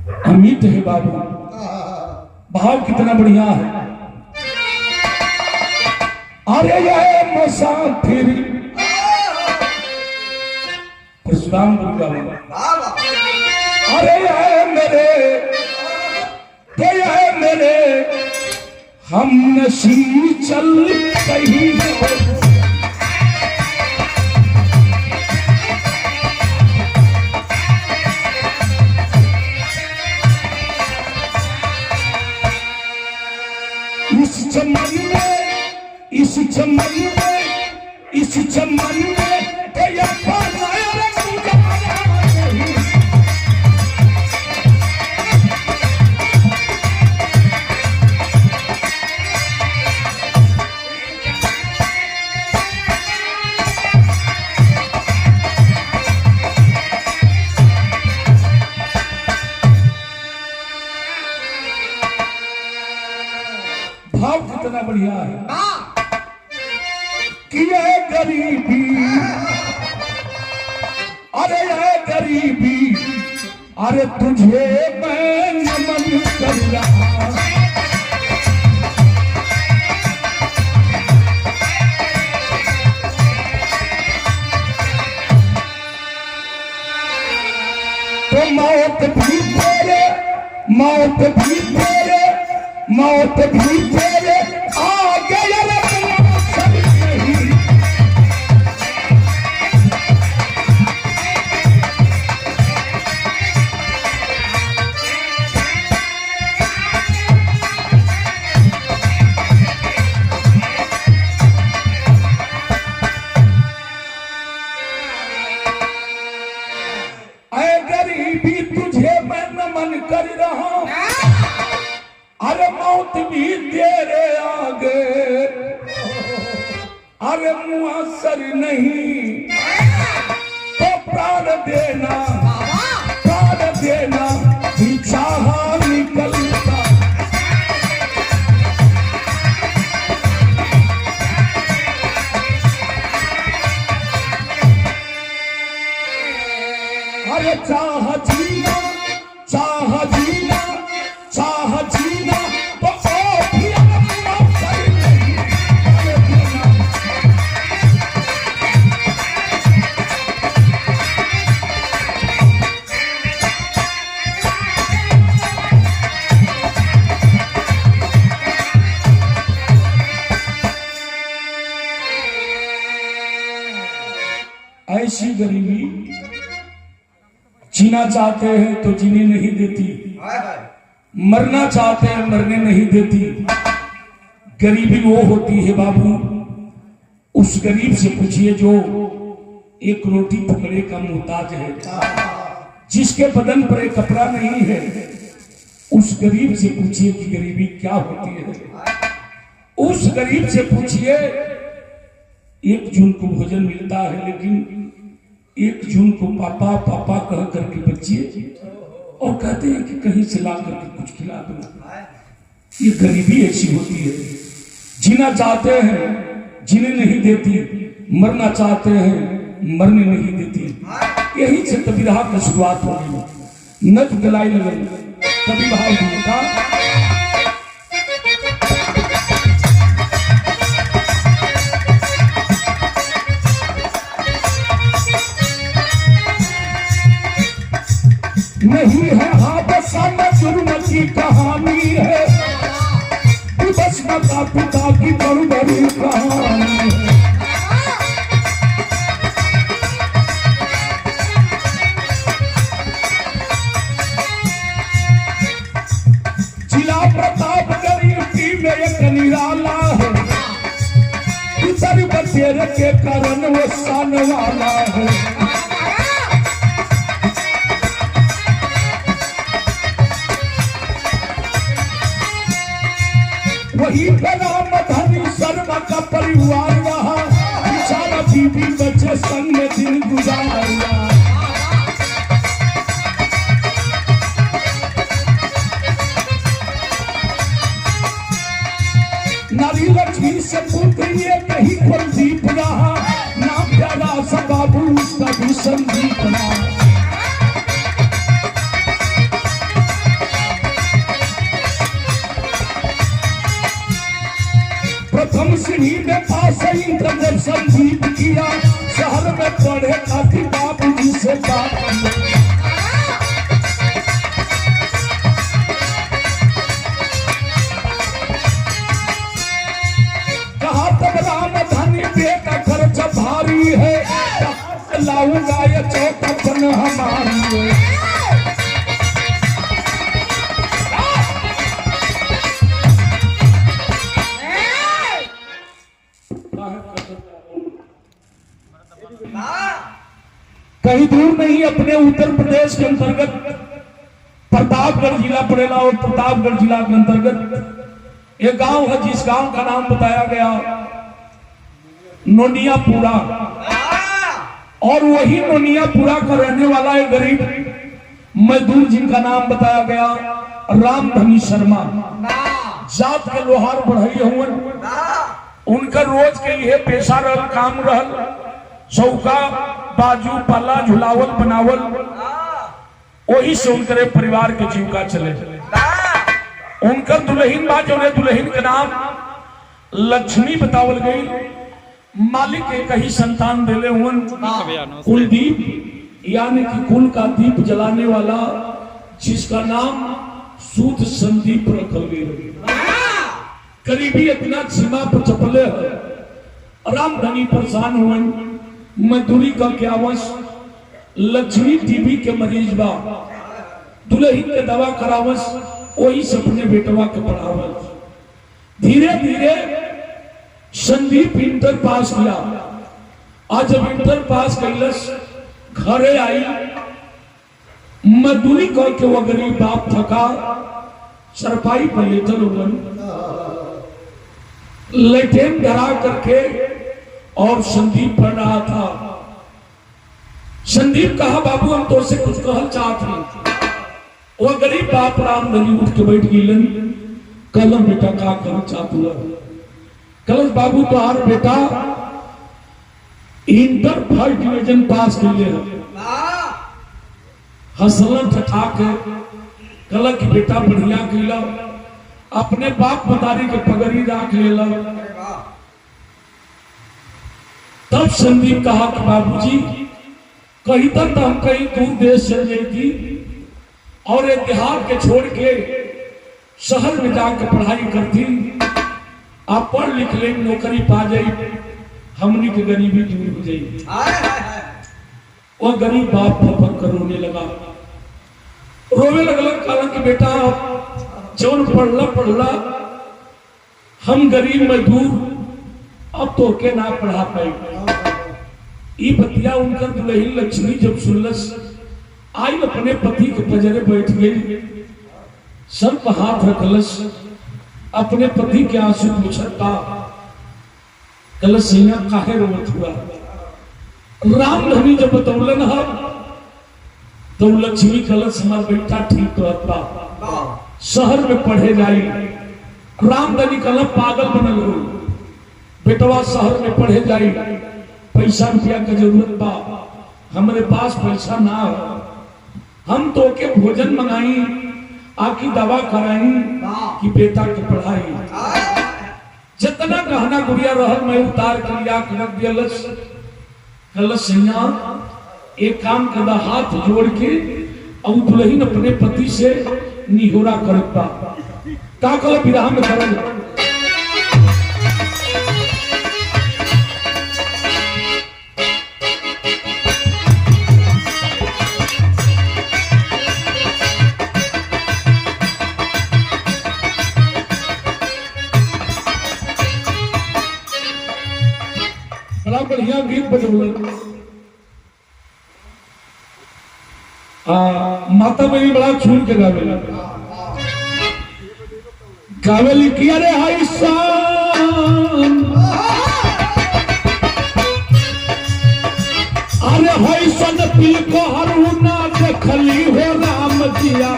अमित है बाबू, भाव कितना बढ़िया है। अरे ये मुसाफिर परशुराम गुरु का, अरे ये मेरे हम नशी चल कहीं इस चमन में गया भाव कितना बढ़िया है कि ये गरीबी, अरे ये गरीबी, अरे तुझे मैं नमन कर रहा। तो मौत भी तेरे, मौत भी तेरे, मौत भी तेरे आगे गरीबी तुझे मैं नमन कर रहा। अरे मौत भी तेरे आगे, अरे मुआसर नहीं, तो प्राण देना, प्राण देना भी चाहा निकलता। अरे चाह जीना, चाह जीना, चाह जीना, तो भी मुआसर नहीं। ऐसी गरीबी जीना चाहते हैं तो जीने नहीं देती, मरना चाहते हैं मरने नहीं देती। गरीबी वो होती है बाबू, उस गरीब से पूछिए जो एक रोटी टुकड़े का मोहताज है, जिसके बदन पर एक कपड़ा नहीं है। उस गरीब से पूछिए कि गरीबी क्या होती है। उस गरीब से पूछिए, एक जून को भोजन मिलता है, लेकिन एक जून को पापा पापा कह करके बच्चे और कहते हैं कि कहीं से ला करके कुछ खिला दो। ये गरीबी ऐसी होती है, जीना चाहते हैं जीने नहीं देती, मरना चाहते हैं मरने नहीं देती। यही से कभी राह की शुरुआत हो गई, नच गलाई लगन कभी भाई का। नहीं है हादसा न जुर्म की कहानी है, बस माता पिता की बड़ी बड़ी कहानी है। जिला प्रतापगढ़ यूपी में एक निराला है, इधर बसेर के कारण वो शान वाला है। वही नाम धनी शर्मा का परिवार रहा, बेचारा बीबी बच्चे संग में दिन गुजारा। नारी लक्ष्मी से पुत्र ये कहीं कुलदीप रहा, नाम प्यारा सा बाबू उसका भी संदीप रहा। भी के पास ही जब संदीप किया शहर में पढ़े काफी बाबू जी से बात कहा तब राम धनी बेटा खर्च भारी है लाऊंगा ये चौथापन हमारी है। कहीं दूर नहीं अपने उत्तर प्रदेश के अंतर्गत प्रतापगढ़ जिला पड़ेगा और प्रतापगढ़ जिला के अंतर्गत एक गांव है जिस गांव का नाम बताया गया नोनियापुरा और वही नोनियापुरा का रहने वाला एक गरीब मजदूर जिनका नाम बताया गया रामधनी शर्मा जात के लोहार बढ़ई हुए उनका रोज के लिए पेशा रहल काम रहल चौका बाजू पाला झुलावल बनावल वही से उनके परिवार के जीविका चले उनका दुल्हन बा जो दुल्हन के नाम लक्ष्मी बतावल गई मालिक एक ही संतान दिले हुन कुलदीप यानी कि कुल का दीप जलाने वाला जिसका नाम सूत संदीप रखल गई करीबी इतना सीमा पर चपले है रामधनी परेशान हुए मजदूरी का क्या वश लक्ष्मी टीबी के मरीज बा दुल्हन के दवा करावस वही सपने बेटवा के पढ़ावस धीरे धीरे संदीप इंटर पास किया आज जब इंटर पास कैलस घरे आई मजदूरी करके वो गरीब बाप थका सरपाई पर लेटल लेटेन डरा करके और संदीप पढ़ रहा था संदीप कहा बाबू हम तो से कुछ कहल चाहते हैं वो गरीब बाप रामधनी उठ के बैठ गई कलम बेटा का कहना चाहता कलश बाबू तोहार बेटा इंटर फर्स्ट डिवीजन पास कर ले हसलन ठठा के कल की बेटा बढ़िया कैला अपने बाप मदारी के पगड़ी राख लेला तब संदीप कहा कि बाबूजी कहीं तक तो हम कहीं दूर देश चल जाएगी और एक देहात के छोड़ के शहर में जाकर पढ़ाई करती आप पढ़ लिख ले नौकरी पा जाए हमनी की गरीबी दूर हो जाएगी वो गरीब बाप फपक कर रोने लगा रोवे लगल कहला कि बेटा जौन पढ़ला हम गरीब मजदूर अब तो के ना पढ़ा पाए ई बतिया उनकर दुल्हन लक्ष्मी जब सुनलस आई अपने पति के पजरे बैठ गई सर पर हाथ रखलस अपने पति के आंसू पूछता कलश सिंह काहे रोवत हुआ रामधनी जब बतौलन है तो लक्ष्मी कलश हमार बेटा ठीक रहता शहर में पढ़े जाई रामधनी कलम पागल बनल हो बेटवा शहर में पढ़े जाई पैसा रुपया की जरूरत बा हमारे पास पैसा ना हो हम तो के भोजन मंगाई आकी दवा कराई कि बेटा की पढ़ाई जितना गहना गुड़िया रहल मैं उतार के लिया रख दिया कलश एक काम करदा हाथ जोड़ के और दुल्हन अपने पति से निहोरा करता का कल विराह में करल बड़ा बढ़िया गीत बजल माता मेरी बड़ा छूट के गावेली किया रे हाई सान अरे हाई सन पी को हरुना देखली हो राम जिया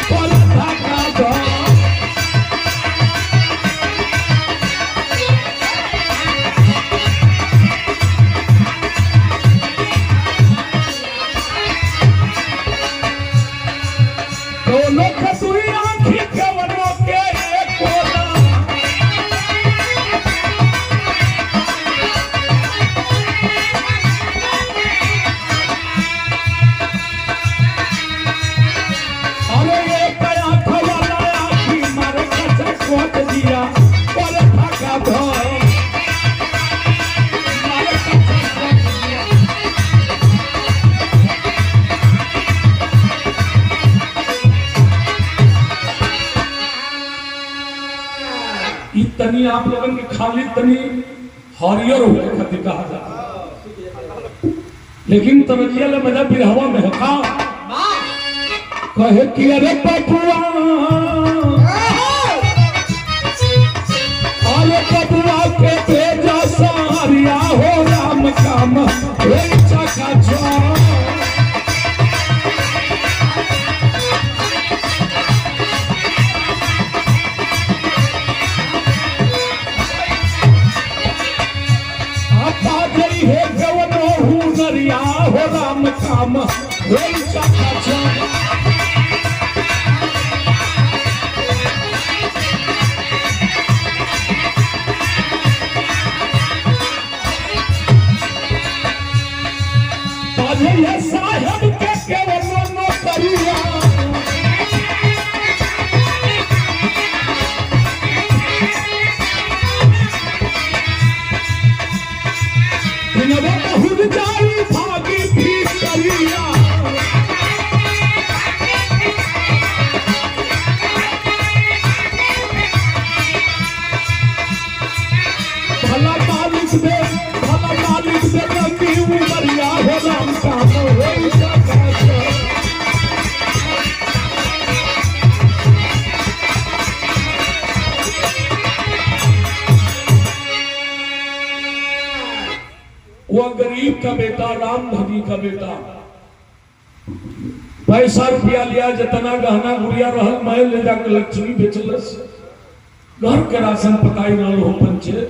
पल धागा दो तनी आप लोगन के खाली तनी हरियर हो खातिर कहा जाता, लेकिन तनजिया ले मजा बिरहवा में है का कहे कि अरे बबुआ, अरे बबुआ के भेजा सारिया हो राम काम चका हो राम काम साहब के केवल नौकरिया बहुत जाई भागी भी करिया भला मालिक दे लंबी उमरिया हो राम काम वो गरीब का बेटा राम धनी का बेटा पैसा रुपया लिया, जितना गहना गुड़िया रहल मैं ले जाकर लक्ष्मी बेचलस, घर के राशन पताई न हो पंचे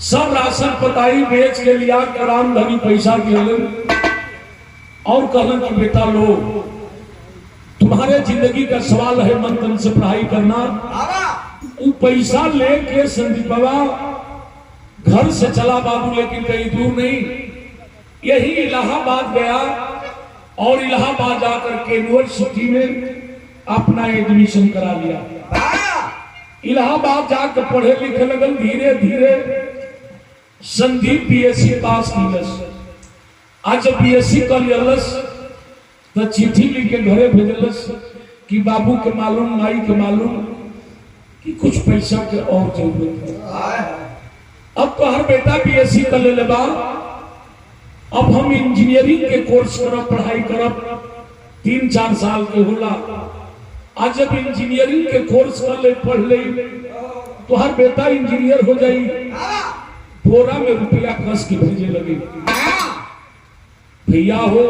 सब राशन पताई बेच के लिया कर राम धनी पैसा दिलन और कहलन कि बेटा लो, तुम्हारे जिंदगी का सवाल है मन तन से पढ़ाई करना। वो पैसा लेके संदीप बाबा घर से चला बाबू, लेकिन कहीं दूर नहीं, यही इलाहाबाद गया और इलाहाबाद जाकर के यूनिवर्सिटी में अपना एडमिशन करा लिया। इलाहाबाद जाकर पढ़े लिखे लगल, धीरे धीरे संदीप बीएससी पास किलस। आज जब बीएससी कर लियलस तो चिट्ठी लिख के घरे भेजलस कि बाबू के मालूम, माई के मालूम कि कुछ पैसा के और जरूरत है। अब तो हर बेटा बीएससी कर ले बा, अब हम इंजीनियरिंग के कोर्स करब, पढ़ाई करब, 3-4 साल के होला। आज जब इंजीनियरिंग के कोर्स कर ले, पढ़ ले, तो हर बेटा इंजीनियर हो जाई। बोरा में रुपया कस के भेजे लगे। भैया हो,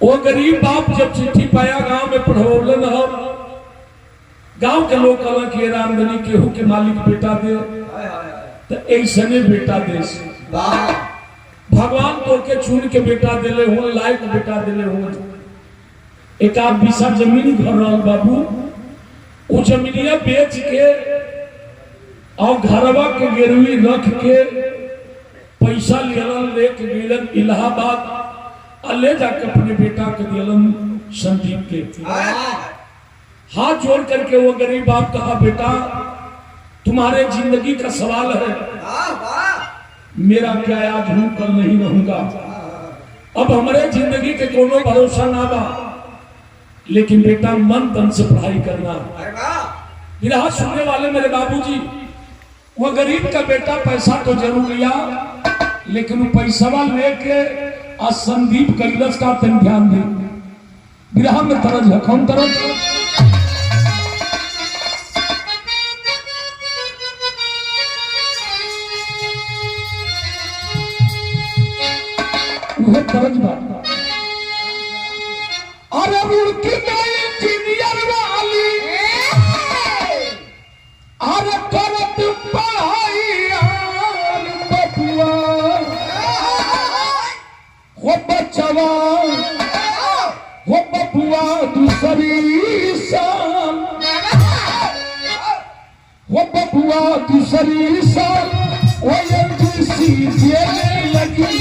वो गरीब बाप जब चिट्ठी पाया गांव में पढ़ौलन, हम गांव के लोग कहला कि रामधनी केहू के मालिक बेटा दे, तो ऐसने बेटा दे भगवान तो के चुन के बेटा दिले हो, लायक बेटा दिले हो। एक आध बीसा जमीन घर रहा बाबू, वो जमीनिया बेच के और घरवा के गिरवी रख के पैसा लेके गेलन इलाहाबाद, ले जाके अपने बेटा के दिलन संदीप के। हाथ जोड़ करके वो गरीब बाप कहा, बेटा तुम्हारे जिंदगी का सवाल है, मेरा क्या आज हूं कल नहीं रहूंगा, अब हमारे जिंदगी के कोनो भरोसा ना बा, लेकिन बेटा मन तन से पढ़ाई करना। मेरा सुनने वाले मेरे बाबूजी, वो गरीब का बेटा पैसा तो जरूर लिया, लेकिन वो पैसा लेके आज संदीप कैलस का तन ध्यान दे। विरह में तरज है, कौन तरज? तरज बात। अरे रुड़की में इंजीनियर वाली, अरे करत पढ़ाई बबुआ, हो बचवा हो बबुआ दूसरी साल, हो बबुआ दूसरी साल, वो एमडीसी देने लगी।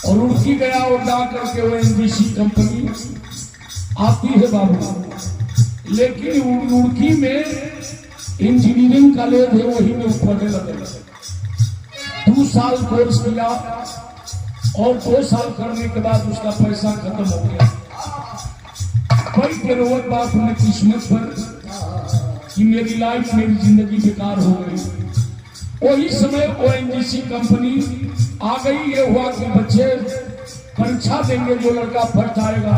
और उनकी गया और जा करके वो एनबीसी कंपनी आती है बाबू, लेकिन रुड़की में इंजीनियरिंग कॉलेज है, वही में पढ़ने लगे। 2 साल कोर्स किया और 2 साल करने के बाद उसका पैसा खत्म हो गया। कोई गिरवट बात उन्हें किस्मत पर कि मेरी लाइफ, मेरी जिंदगी बेकार हो गई। वही समय ONGC कंपनी आ गई। ये हुआ कि बच्चे परीक्षा देंगे, जो लड़का फर्स्ट आएगा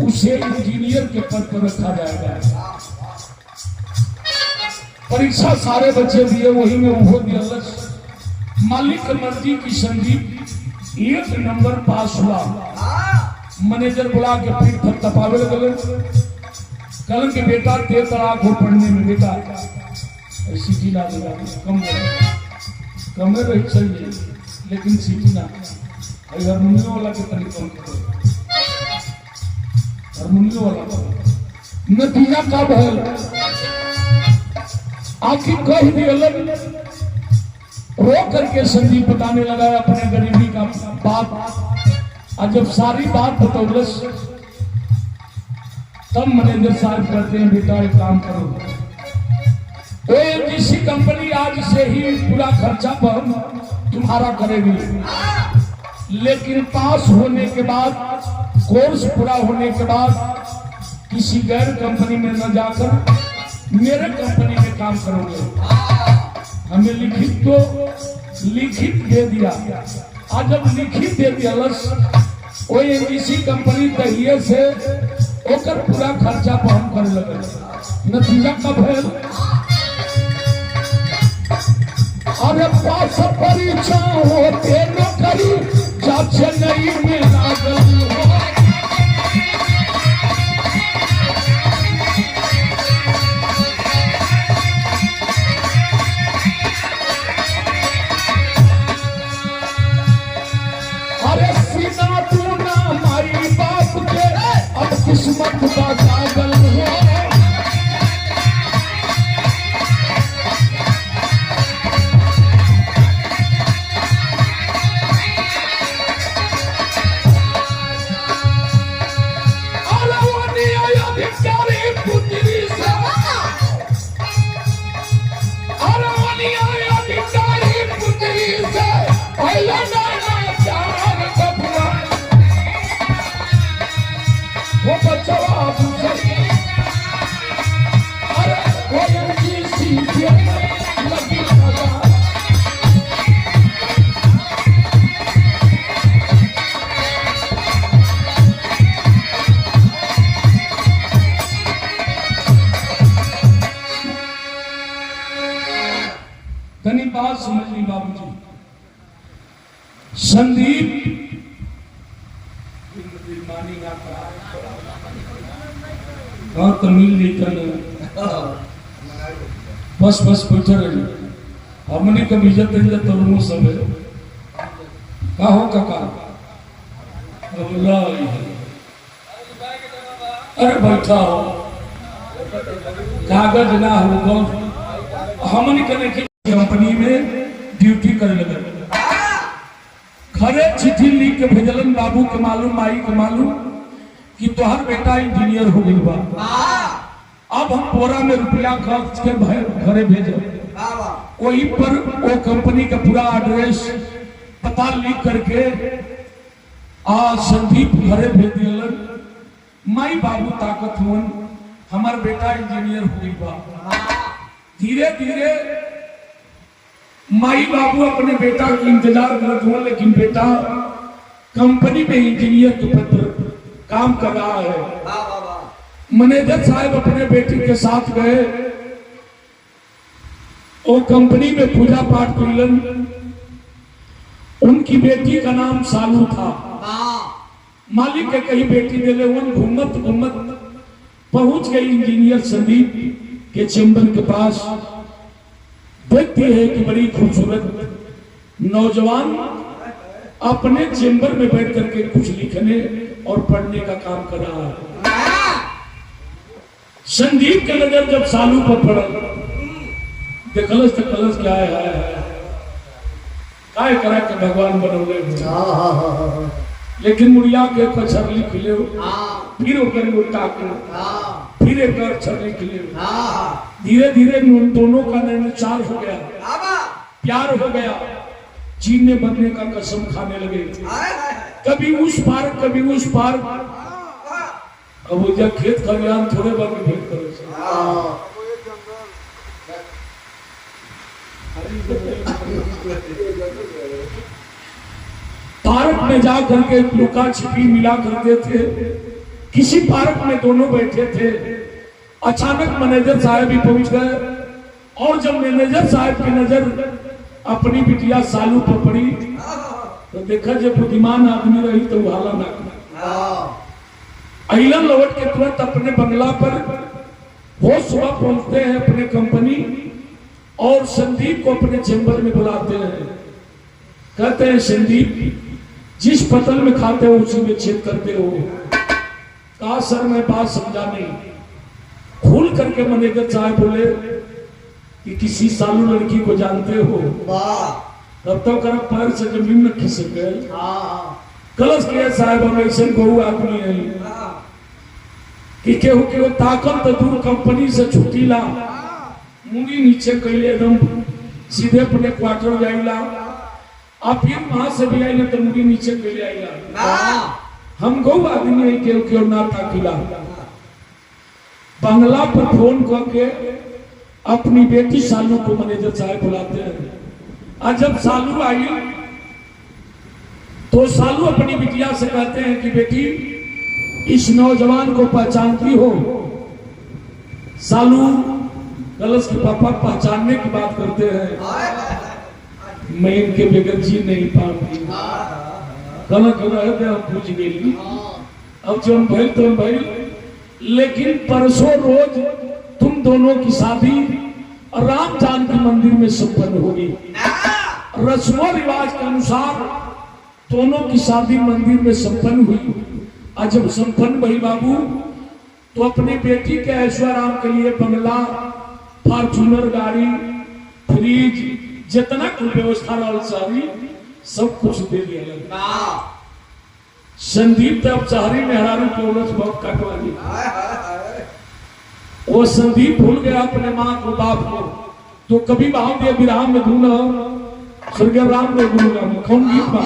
उसे इंजीनियर के पद पर रखा जाएगा। परीक्षा सारे बच्चे दिए, वही में वो दिया। मालिक की मर्जी की संदीप 1 नंबर पास हुआ। मैनेजर बुला के पीठ पर तपावे लगे, कल के बेटा तेज तलाक हो पढ़ने में, बेटा सीटी ना देगा, कम रही चाहिए लेकिन सीटी ना। हारमोनियम वाला के तरीका हारमोनियम वाला नतीजा कब है आखिर कह दिया। रो करके संदीप बताने लगा अपने गरीबी का बात। और जब सारी बात बतौलस तब मैनेजर साहब कहते हैं, बेटा एक काम करो, ONGC कंपनी आज से ही पूरा खर्चा पर तुम्हारा करेगी, लेकिन पास होने के बाद, कोर्स पूरा होने के बाद किसी गैर कंपनी में न जाकर मेरे कंपनी में काम करोगे। हमें लिखित दे दिया। आज जब लिखित दे दिया ONGC कंपनी तहिए से ओकर पूरा खर्चा पर हम करे लगे। नतीजा कब है? अरे पास परीक्षा होते नौकरी जब चेन्नई में लागल हो। अरे सीना तू ना माई बाप के अब किस्मत का कागल हो। तनी बात समझ ली बाबूजी। संदीप तमिल लेकर बस बैठे रही। हमने कभी इज्जत तरुण सब है का हो काका। अरे बैठा हो, कागज ना हो। हमने कहने की कंपनी में ड्यूटी करे लगे। खरे चिट्ठी लिख के भेजलन, बाबू के मालूम, माई के मालूम कि तोहर बेटा इंजीनियर हो गई बा। अब हम बोरा में रुपया खर्च के घरे भेजे। वही पर वो कंपनी का पूरा एड्रेस पता लिख करके संदीप घरे भेज दिलन। माई बाबू ताकत हुन, हमार बेटा इंजीनियर हो गई बा। धीरे धीरे माई बाबू अपने बेटा की इंतजार करते हुए, लेकिन बेटा कंपनी में इंजीनियर के पद पर काम कर रहा है। मैनेजर साहब अपने बेटी के साथ गए और कंपनी में पूजा पाठ करिलन। उनकी बेटी का नाम सालू था। मालिक के कहीं बेटी दिले, घूमत घूमत पहुंच गई इंजीनियर संदीप के चेंबर के पास। देखती है कि बड़ी खूबसूरत नौजवान अपने चेंबर में बैठ करके कुछ लिखने और पढ़ने का काम कर रहा है। संदीप के नजर जब सालू पर पड़ा, देखलस तो कलस क्या है काय करा के भगवान बनौले लेकिन मुड़िया के कछर लिख ले, फिर ओकर उल्टा के हीरे का अक्षर निकले। धीरे धीरे उन दोनों का नैनचार हो गया, प्यार हो गया, जीने बनने का कसम खाने लगे। कभी उस पार कभी उस पार। अब वो जब खेत खलियान थोड़े बार में भेंट करो पार्क में जा करके लुका छिपी मिला करते थे। किसी पार्क में दोनों बैठे थे, अचानक मैनेजर साहब भी पहुंच गए और जब मैनेजर साहब की नजर अपनी बिटिया सालू पर पड़ी तो देखा जब बुद्धिमान आदमी रही तो हाला ना अहिलन लौट के तुरंत अपने बंगला पर वो सुबह पहुंचते हैं अपने कंपनी और संदीप को अपने चैम्बर में बुलाते हैं। कहते हैं संदीप, जिस पतल में खाते हो उसी में छेद करते हो। कहा सर मैं बात समझा नहीं। खुल करके मैनेजर साहब बोले कि किसी सालू लड़की को जानते हो? तब तो कर पैर से जमीन में खिसक गए। कलश किया साहब हम ऐसे गौ आदमी है कि केहू ताकत तो दूर कंपनी से छुट्टी ला मुंगी नीचे कैले एकदम सीधे अपने क्वार्टर जाइला और फिर वहां से भी आइला तो मुंगी नीचे कैले आइला। हम गौ आदमी है केहू ना ताकिला। बंगला पर फोन करके अपनी बेटी सालू को मैनेजर साहब बुलाते हैं। आज जब सालू आई तो सालू अपनी बिटिया से कहते हैं कि बेटी इस नौजवान को पहचानती हो? सालू कलश के पापा पहचानने की बात करते हैं। मैं इनके बगैर जी नहीं पाऊंगी। कलश रहते हम पूछ गई। अब जो हम भाई तो भाई, लेकिन परसों रोज तुम दोनों की शादी राम जानकी मंदिर में संपन्न होगी। रस्मों रिवाज के अनुसार दोनों की शादी मंदिर में संपन्न हुई। और जब संपन्न भई बाबू तो अपनी बेटी के ऐश्वर्याराम के लिए बंगला, फॉर्च्यूनर गाड़ी, फ्रिज, जितना कुल व्यवस्था रहा सारी सब कुछ दे दिया। संदीप तब शहरी मेहरारू के उलझ बहुत कटवा दी। वो संदीप भूल गया अपने माँ को, बाप को। तो कभी भाव दिया विराम में ढूंढा स्वर्गीय राम में गुरु राम कौन गीत बा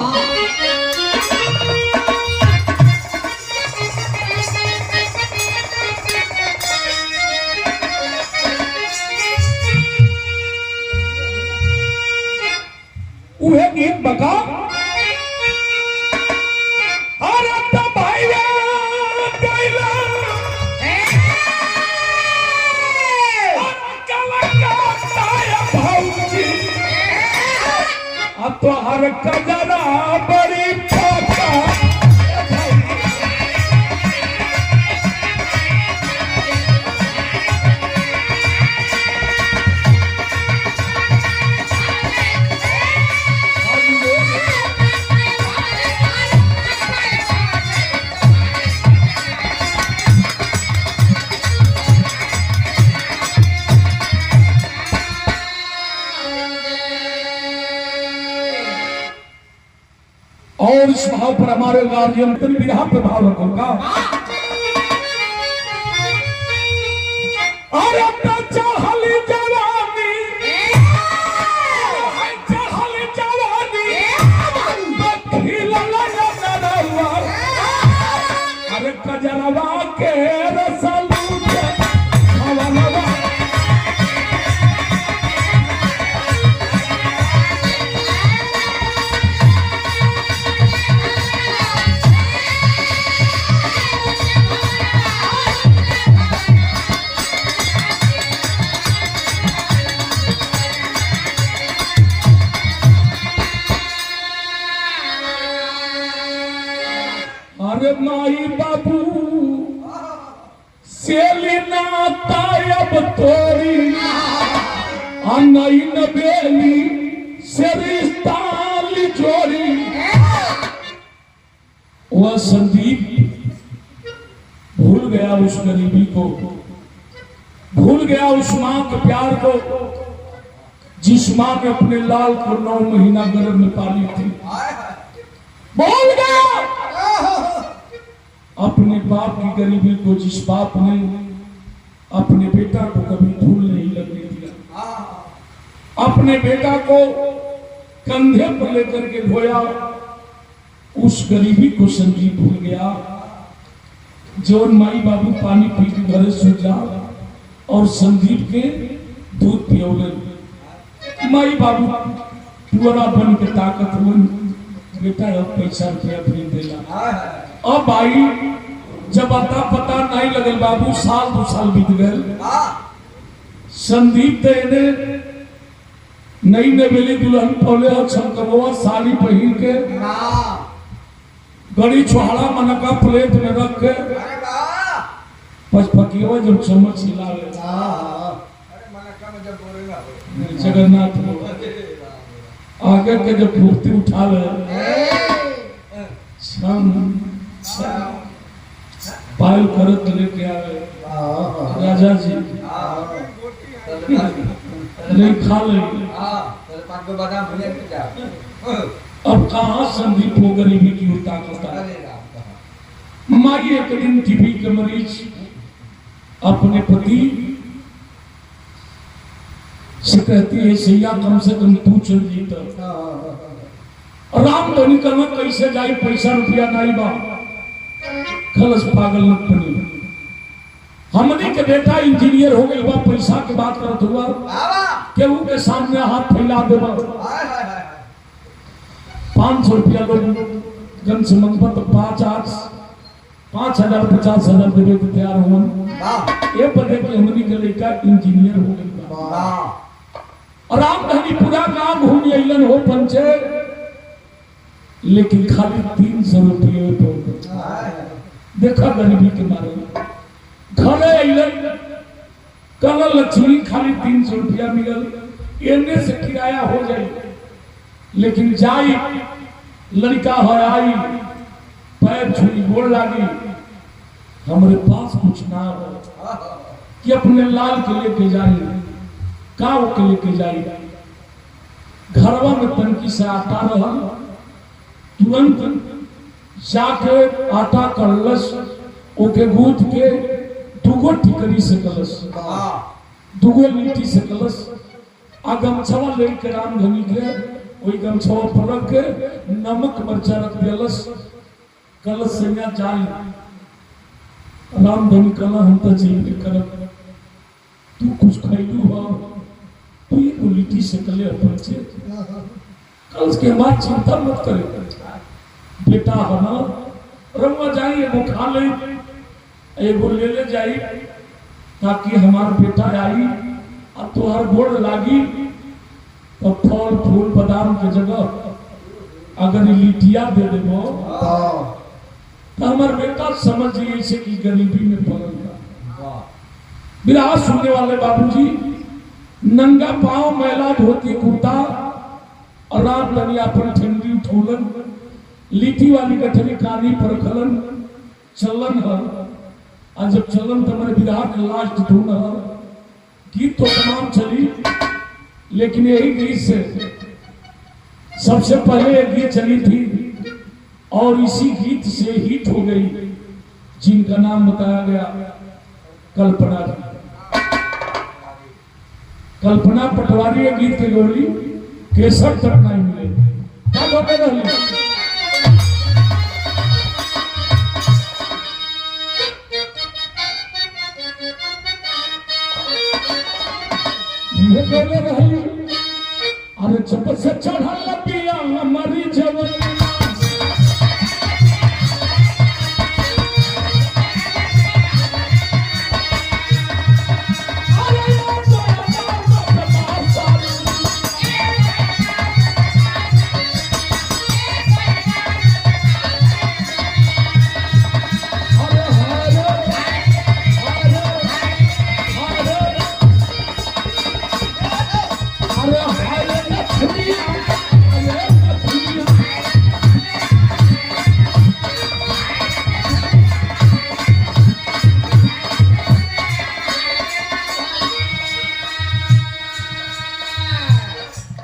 उहे गीत बका तो हर कजरा बड़ी पापा और इस भाव पर हमारे गार्जियन विरहा पे भाव रखूंगा। अरे चढ़ली जवानी अरे कजरवा के रसलू माई बाबू सेलिना तायब तोरी नई नबेली से रिश्ता जोड़ी। वह संदीप भूल गया उस गरीबी को, भूल गया उस मां के प्यार को जिस मां ने अपने लाल को 9 महीना गर्भ में पाली थी। भूल गया अपने बाप की गरीबी को जिस बाप ने अपने बेटा को कभी धूल नहीं लगने दिया, अपने बेटा को कंधे पर लेकर के धोया। उस गरीबी को संजीव भूल गया। जो माई बाबू पानी पी के घरे सो जा और संदीप के दूध पियोले। माई बाबू पुअरा बन के ताकत बन बेटा अब पैसा रुपया भी देला। अब आई जब अता पता नहीं लगल बाबू, साल 2 साल बीत गए। संदीप तो इन्हें नई नवेली दुल्हन पौले और छमकवा साड़ी पहन के गड़ी छुहाड़ा मनका प्लेट में रख के पचपकिया जब चम्मच हिला जगन्नाथ आगे के जब मूर्ति उठा ले पायल करत लेके आवे राजा जी नहीं खा ले। अब कहाँ संदीप हो गरीबी की ताकत है। माई एक दिन टीबी के मरीज अपने पति से कहती है सैया कम से कम तू चल जीता। राम तो निकलना कैसे जाए, पैसा रुपया नहीं बा। खलस पागल न बनी। हमने के बेटा इंजीनियर हो गई बा, पैसा के बात करत हुआ केहू के सामने हाथ फैला देवा। 500 रुपया लोग गन से मंगवा तो 5,000 50,000 देवे के तैयार हुआ। ये बदे कि हमने के लड़का इंजीनियर हो गई। और राम धनी पूरा काम घूम अलन हो पंचे, लेकिन खाली 300 रुपये देखा गरीबी के मारे घरे अलन। कल लक्ष्मी खाली 300 रुपया मिलल, एने से किराया हो जाए। लेकिन जाई लड़का है आई पैर छुई गोड़ लागी, हमारे पास कुछ ना हो कि अपने लाल के लेके जाए, काव के लेके जाए। घरवा में तनकी से आटा रहा, तुरंत जाके आटा करलस, ओके गूंथ के दुगो टिकरी से कलस, दुगो लिट्टी से कलस। आ गमछवा लेके राम धनी के वही गमछवा पर रख के नमक मरचा रख दिलस। कलश सैया जाई राम धनी कला हम तो जी करब, तू कुछ खैलू हो तू ये लिट्टी से कले अपन से कल के बाद चिंता मत करे बेटा। हमारा रंगवा जाई एगो खा ले, एगो ले जाई, ताकि हमार बेटा आई और तोहर गोड़ लागी तो फल फूल बादाम के जगह अगर लिटिया दे देबो तो हमार बेटा समझ लिए से कि गरीबी में पड़ल बा। विराह सुनने वाले बाबूजी नंगा पांव मैला धोती कुर्ता और राम धनी अपन ठंडी उठौलन, लिट्टी वाली गठरी कानी पर खलन चलन है। और जब चलन तो हमारे विराह के लास्ट धुन है। गीत तो तमाम चली, लेकिन यही गीत से सबसे पहले एक गीत चली थी और इसी गीत से हिट हो गई, जिनका नाम बताया गया कल्पना। कल्पना पटवारी ये गीत के गोली केसर तक नहीं मिले। अरे जब से चढ़ल पिया हमारी जवानी,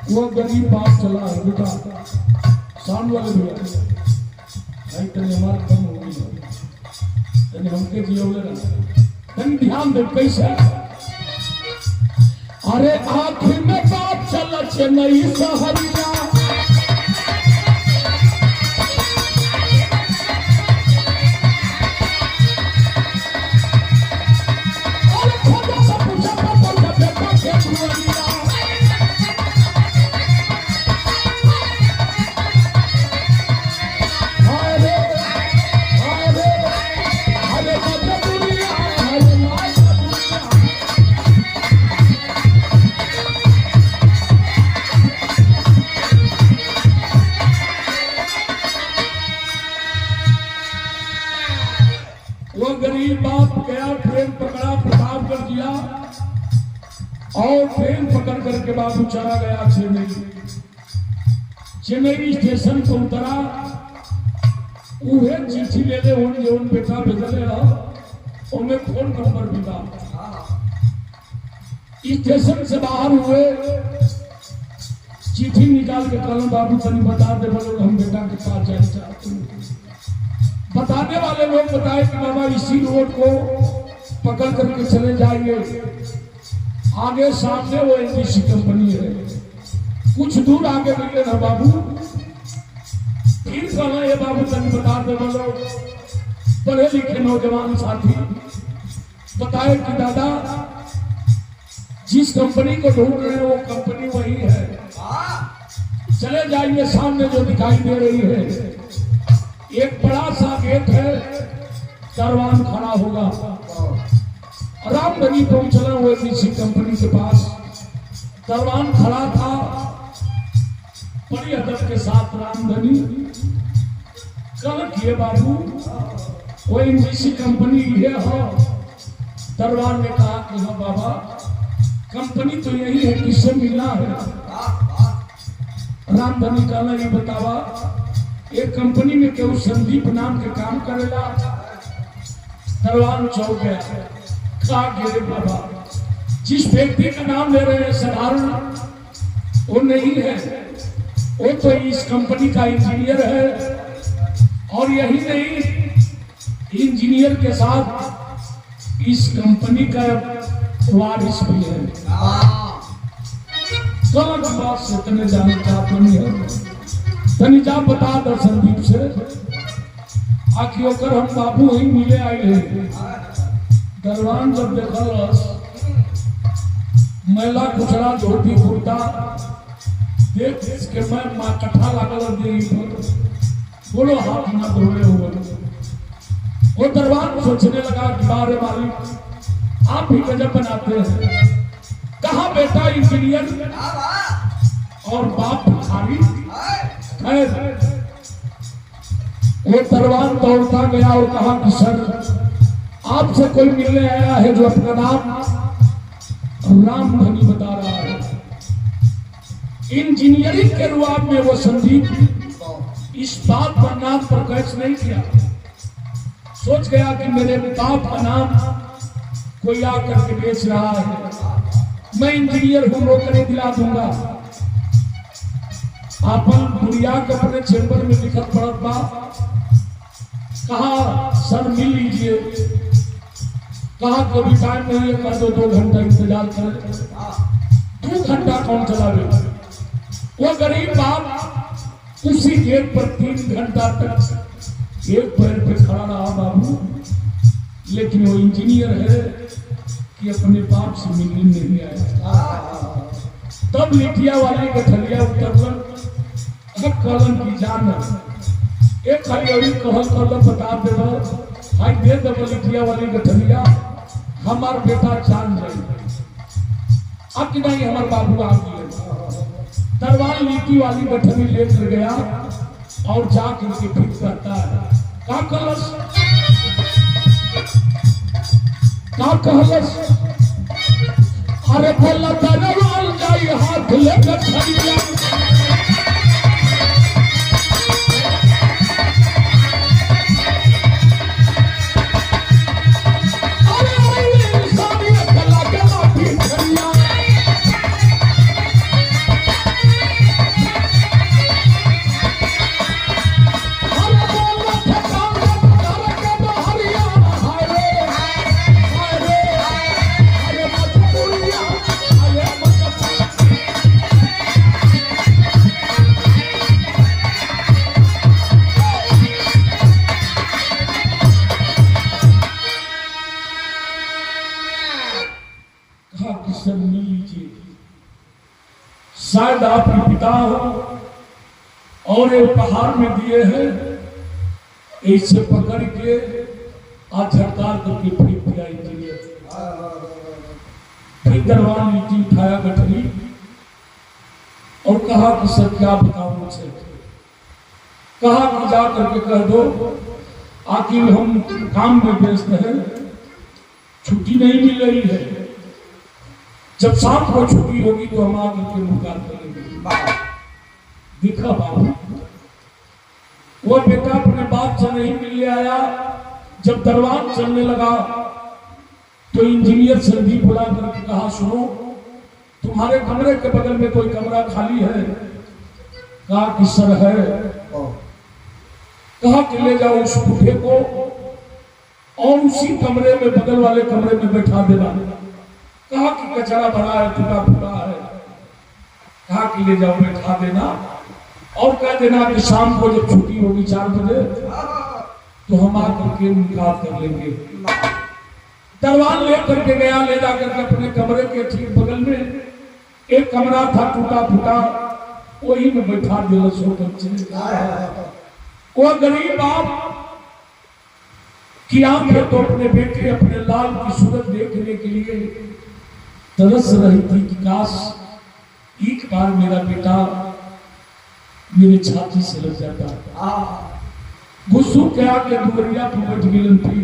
वो गरीब बात चला है बेटा, शाम वाले भैया नहीं तेरे हमारे कम हो गई है, तेरे हमके जियोले ना तन ध्यान दे कैसे। अरे आखिर में बात चल चेन्नई सहरिया, वो गरीब बाप गया, ट्रेन पकड़ा, प्रतापगढ़ किया और ट्रेन पकड़ करके बाबू चला गया चेन्नई। चेन्नई स्टेशन पर उतरा, उहे चिट्ठी ले ले उन बेटा भेजले रहा, उनमें फोन नंबर भी था। स्टेशन से बाहर हुए, चिट्ठी निकाल के कलम बाबू तनी बता दे, बोलो हम बेटा के पास जाना चाहते हैं। बताने वाले लोग बताए कि बाबा इसी रोड को पकड़ करके चले जाइए, आगे सामने वो एनटीसी कंपनी है, कुछ दूर आगे मिले ना बाबू। फिर कहना ये बाबू तनी बता दे, बोलो पढ़े लिखे नौजवान साथी बताए कि दादा जिस कंपनी को ढूंढ रहे हैं वो कंपनी वही है, चले जाइए, सामने जो दिखाई दे रही है एक बड़ा सा गेट है, दरवान खड़ा होगा। रामधनी पहुंचना हुए किसी कंपनी के पास, दरवान खड़ा था, बड़ी अदब के साथ रामधनी कल किए बाबू वो किसी कंपनी ये हो। दरबार ने कहा कि हाँ बाबा कंपनी तो यही है, किससे मिलना है। रामधनी कहना ये बतावा एक कंपनी में केहू संदीप नाम के काम करेला। दरबार चौक गया, कहा गिरे बाबा जिस व्यक्ति का नाम ले रहे हैं साधारण वो नहीं है, वो तो इस कंपनी का इंजीनियर है, और यही नहीं इंजीनियर के साथ इस कंपनी का वारिस भी है। गलत बात से तने जाना चाहते नहीं है, तनी जा बता दो संदीप से आखिर होकर हम बाबू ही मिले आए हैं। दरबान जब देखल मैला कुचरा धोती कुर्ता देख के मैं माँ कट्ठा लागल दे बोलो हाथ ना धोले हुए। वो दरबार सोचने लगा कि बारे मालिक आप ही गजब बनाते हैं, कहा बेटा इंजीनियर और बाप भिखारी। वो दरबार दौड़ता गया और कहा कि सर आपसे कोई मिलने आया है जो अपना नाम रामधनी बता रहा है। इंजीनियरिंग के रुआब में वो संदीप इस बात पर नाम पर कैच नहीं किया, सोच गया कि मेरे बाप का नाम कोई आकर के बेच रहा है, मैं इंजीनियर हूं, नौकरी दिला दूंगा। अपन दुनिया के अपने चैम्बर में लिखत पड़त बा, कहा सर मिल लीजिए, कहा कभी टाइम नहीं है, कर दो 2 घंटा इंतजार करें। 2 घंटा कौन चलावे। वो गरीब बाप उसी गेट पर 3 घंटा तक एक पैर पे खड़ा रहा बाबू, लेकिन वो इंजीनियर है कि अपने बाप से मिलने नहीं आया। तब लिटिया वाली गठरिया उतरल, कलम की जान एक खाली अभी कहल कर बता दे भाई दे दे लिटिया वाली गठरिया हमार बेटा जान जाए। अब कि नहीं हमारे बाबू आ गए। दरबार लिट्टी वाली गठरी लेकर गया और जाकर के फिट करता है, का कहलस अरे बोला दरबार जाई हाथ लेकर खड़िया। शायद आपके पिता हो और एक उपहार में दिए हैं, इसे पकड़ के आज झटकार करके फेंक दिया इंजीनियर। फिर दरबार लीटी उठाया गठरी और कहा कि सर क्या बताऊं मुझसे। कहा कि जा करके कह दो आखिर हम काम में व्यस्त हैं, छुट्टी नहीं मिल रही है, जब शाम को छुट्टी होगी तो हम आकर के मुलाकात करेंगे। दिखा बाबू, वो बेटा अपने बाप से नहीं मिलने आया। जब दरबार चलने लगा तो इंजीनियर संदीप बुला करके कहा, सुनो तुम्हारे कमरे के बगल में कोई कमरा खाली है? कहा कि सर है। कहा कि ले जाओ उस बूढ़े को और उसी कमरे में बगल वाले कमरे में बैठा देना। कहा कि कचरा भरा है, टूटा फूटा है। कहा कि ले जाओ बैठा देना और कह देना कि शाम को जब छुट्टी होगी 4 बजे तो हम आकर के मुलाकात कर लेंगे। दरबार ले करके गया, ले जाकर के अपने कमरे के ठीक बगल में एक कमरा था टूटा फूटा, वही में बैठा दिया। वो गरीब बाप की आंखें तो अपने बेटे अपने लाल की सूरत देखने के लिए तरस रही थी कि काश एक बार मेरा बेटा मेरे छाती से लग जाता। गुस्सू के आके दुबरिया पर बैठ गई थी।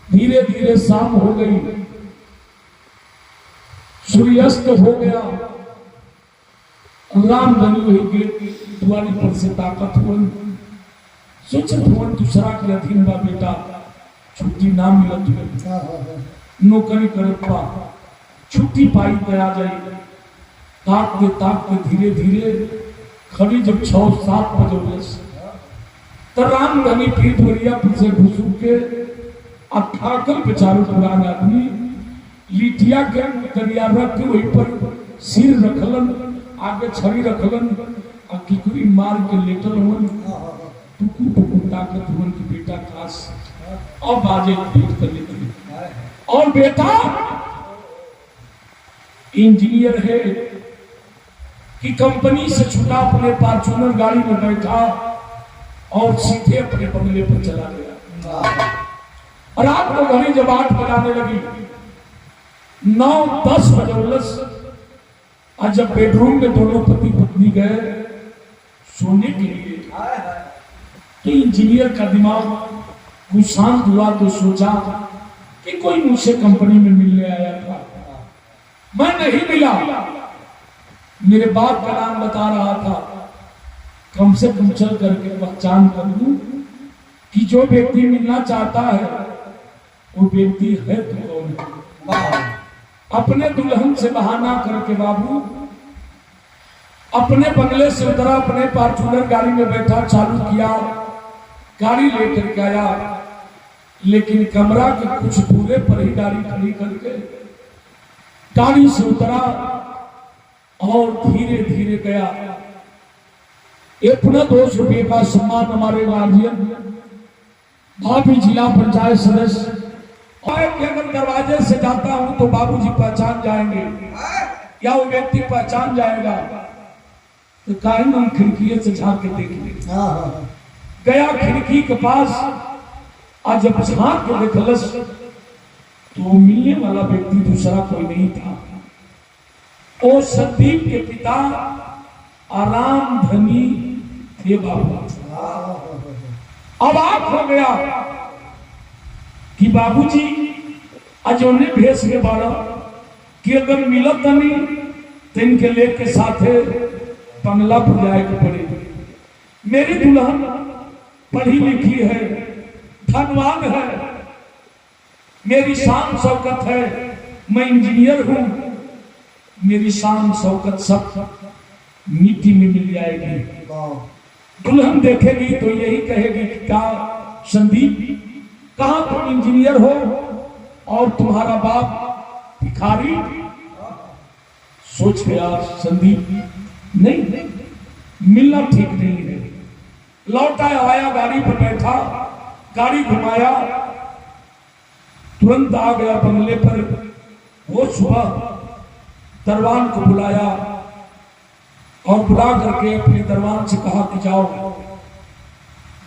धीरे धीरे शाम हो गई, सूर्यास्त हो गया। राम धनी हुई गेट द्वारी पर से ताकत हुई। सोच भवन दूसरा के अधीन बा बेटा, छुट्टी ना मिलत हुई, नौकरी करपा छुट्टी पाई तो आ जाए। ताकते धीरे धीरे खड़ी जब 6-7 बजे तो राम धनी फिर दुबरिया पर से घुसू के अठाकल बेचारो पुरान आदमी लिटिया के दरिया रख के वहीं पर सिर रखलन, आगे छड़ी रखलन और किकुरी मार के लेटल हुन। टुकु टुकु ताकत हुन की बेटा खास और बाजे भेंट कर लेते। और बेटा इंजीनियर है कि कंपनी से छुटा अपने फॉर्च्यूनर गाड़ी में बैठा और सीधे अपने बंगले पर चला गया। और रात को घड़ी जब 8 बजाने लगी, 9-10 बजे और जब बेडरूम में दोनों पति पत्नी गए सोने के लिए तो इंजीनियर का दिमाग कुछ शांत हुआ तो सोचा कि कोई मुझसे कंपनी में मिलने आया था, मैं नहीं मिला। मेरे बाप का नाम बता रहा था, कम से कम चल करके पहचान कर लूं कि जो व्यक्ति मिलना चाहता है वो व्यक्ति है तो कौन। अपने दुल्हन से बहाना करके बाबू अपने बंगले से उतरा, अपने फॉर्च्यूनर गाड़ी में बैठा, चालू किया, गाड़ी लेकर के आया। लेकिन कमरा के कुछ दूरे पर ही गाड़ी खड़ी करके गाड़ी से उतरा और धीरे धीरे गया। अपना 200 रुपये का सम्मान हमारे गार्जियन भाभी जिला पंचायत सदस्य कि अगर दरवाजे से जाता हूं तो बाबूजी पहचान जाएंगे या वो व्यक्ति पहचान जाएगा, तो कायम हम खिड़की से झांक के देखेंगे। गया खिड़की के पास, आज जब झांक के देखलस तो मिलने वाला व्यक्ति दूसरा कोई नहीं था, वो संदीप के पिता आराम धनी थे बाबू। अब आप हो गया कि बाबूजी आज उन्हें भेज के बारा कि अगर मिलत नहीं तो इनके लेके साथे बंगला पर जाए के पड़े। मेरी दुल्हन पढ़ी लिखी है, धनवान है, मेरी शान शौकत है, मैं इंजीनियर हूं, मेरी शान शौकत सब मिट्टी में मिल जाएगी। दुल्हन देखेगी तो यही कहेगी कि क्या संदीप कहां तुम इंजीनियर हो और तुम्हारा बाप भिखारी। सोच गया संदीप नहीं मिलना ठीक नहीं है। लौटा आया, गाड़ी पर बैठा, गाड़ी घुमाया, तुरंत आ गया बंगले पर। वो सुबह दरबान को बुलाया, और बुला करके अपने दरबार से कहा कि जाओ,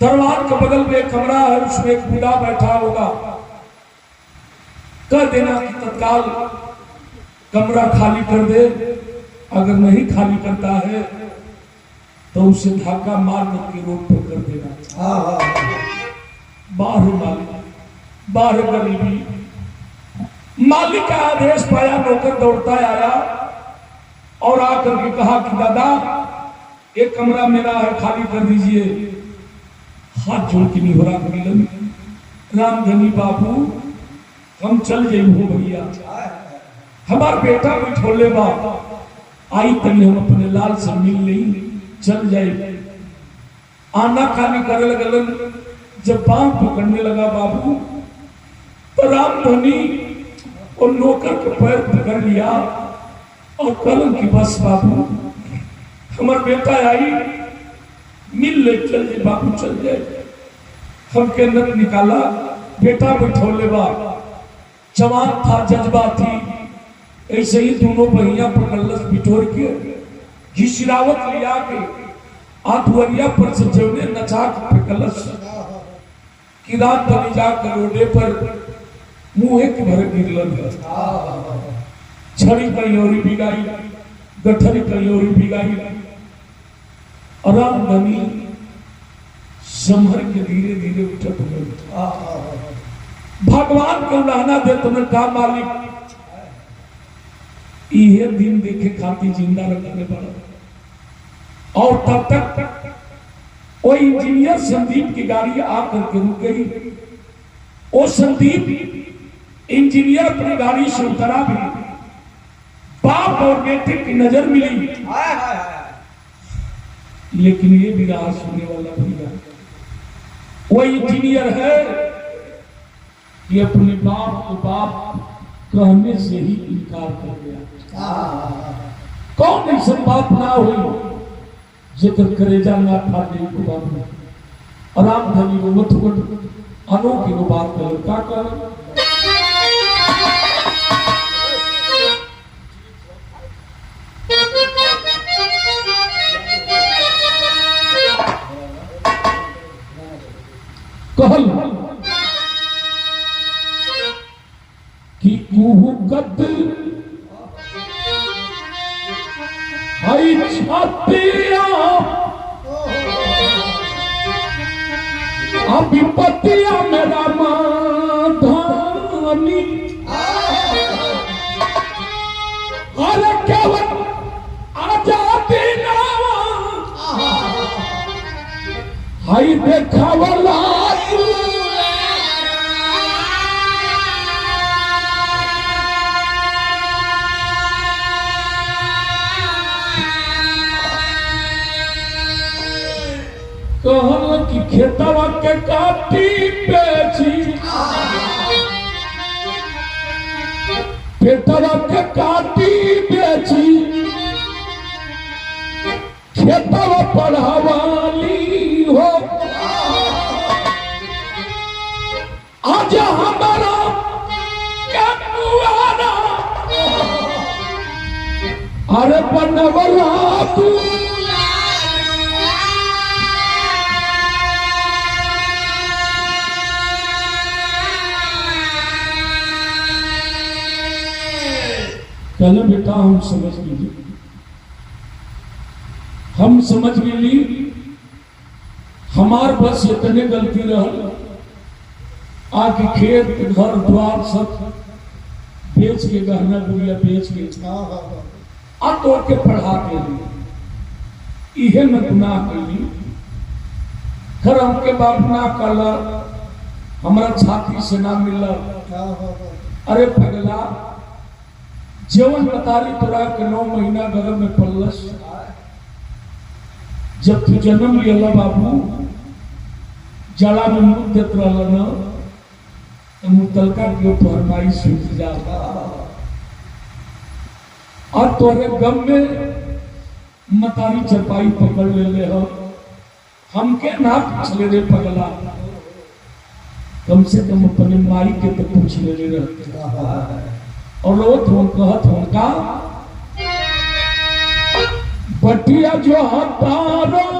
दरबार के बगल में एक कमरा है, उसमें एक बूढ़ा बैठा होगा, कह देना कि तत्काल कमरा खाली कर दे। अगर नहीं खाली करता है तो उसे धक्का मार करके रोड पर कर देना। बाहर मालिक, बाहर गरीबी। मालिक का आदेश पाया, नौकर दौड़ता आया और आकर के कहा कि दादा एक कमरा मेरा है, खाली कर दीजिए। हाथ जोड़ के नहीं हो रहा मिलन, रामधनी बाबू हम चल जाइए भैया, हमार बेटा बैठोले बा आई तनी हम अपने लाल से मिल ली, चल जाए। आना खानी करे लगलन, जब बांह पकड़ने लगा बाबू तो रामधनी और नौकर के पैर पकड़ लिया और कलम की बस बाबू हमार बेटा आई, मिल ले, चल जाए बाबू चल जाए। हम के नत निकाला, बेटा बैठोले बा, जवान था, जज्बा थी, ऐसे ही दोनों बहिया पकड़लस बिठोर के, घिसिरावत लिया के आधुरिया पर से जवने नचा के फेंकलस कि रात बनी जाकर रोडे पर मुँह के भर गिरलन। छड़ी कयोरी बिगाई, गठरी कयोरी बिगाई, और रामधनी संभर के धीरे धीरे उठत गए। भगवान को उड़ाना दे तुम्हें का मालिक, ये दिन देखे खातिर जिंदा रखने पड़ा। और तब तक वो इंजीनियर संदीप की गाड़ी आकर के रुक गई। वो संदीप इंजीनियर अपनी गाड़ी से उतरा भी, बाप और बेटे की नजर मिली, लेकिन ये भी राज सुनने वाला भैया, वो इंजीनियर है कि अपने बाप को बाप कहने से ही इनकार कर गया। कौन ऐसा बाप ना हुई जिक्र करेजा ना फाटे को बाप। और रामधनी को मत अनोखी को बात करो, क्या करो कहल कि कुहकत हई छतिया विपत्तिया मेरा माधानी, अरे केवल आजादी नावा हई देखावला कहल कि खेतवा के काटी बेची, खेतवा के काटी बेची, खेतवा पढ़ावाली हो। आज हमारा कनुआना अरे बनवला तू, कहना बेटा हम समझ ली, हम समझ ली, हमार बस इतने गलती रहा, आके खेत घर द्वार सब बेच के, गहना गुड़िया बेच के आ तोड़ के पढ़ा के ली, इहे में गुनाह कर ली। घर हमके बाप ना कला, हमारा छाती से ना मिला। अरे पगला, जवन बतारी तोरा के 9 महीना गर्भ में पलस, जब तू जन्म लिया बाबू जला में मुँह देत रहा न, तो मुतलका के ऊपर माई सूख जाता। और तोरे गम में मतारी चपाई पकड़ ले हो, हमके ना पूछ ले रे पगला, कम से कम अपने माई के तो पूछ ले रहते। और रोत हो कहत होगा पटिया जो हतारो